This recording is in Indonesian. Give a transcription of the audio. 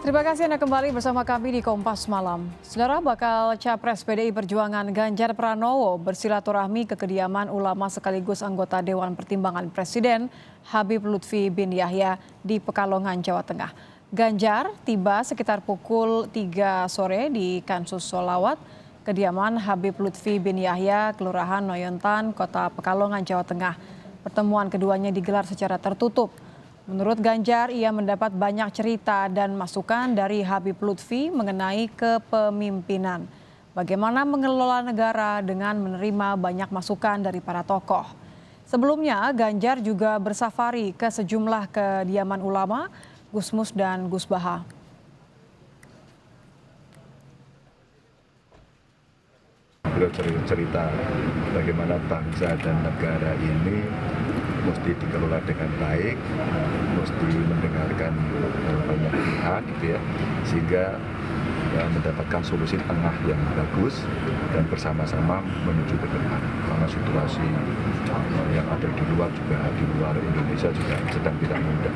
Terima kasih Anda kembali bersama kami di Kompas Malam. Saudara, bakal Capres PDI Perjuangan Ganjar Pranowo bersilaturahmi ke kediaman ulama sekaligus anggota Dewan Pertimbangan Presiden Habib Lutfi bin Yahya di Pekalongan, Jawa Tengah. Ganjar tiba sekitar pukul 3 sore di Kansus Sholawat, kediaman Habib Lutfi bin Yahya, Kelurahan Noyontan, Kota Pekalongan, Jawa Tengah. Pertemuan keduanya digelar secara tertutup. Menurut Ganjar, ia mendapat banyak cerita dan masukan dari Habib Lutfi mengenai kepemimpinan. Bagaimana mengelola negara dengan menerima banyak masukan dari para tokoh. Sebelumnya, Ganjar juga bersafari ke sejumlah kediaman ulama, Gusmus dan Gus Baha. Beliau cerita bagaimana bangsa dan negara ini mesti dikelola dengan baik, mesti mendengarkan banyak pihak, gitu ya, sehingga mendapatkan solusi tengah yang bagus dan bersama-sama menuju ke depan. Karena situasi yang ada di luar Indonesia juga sedang tidak mudah.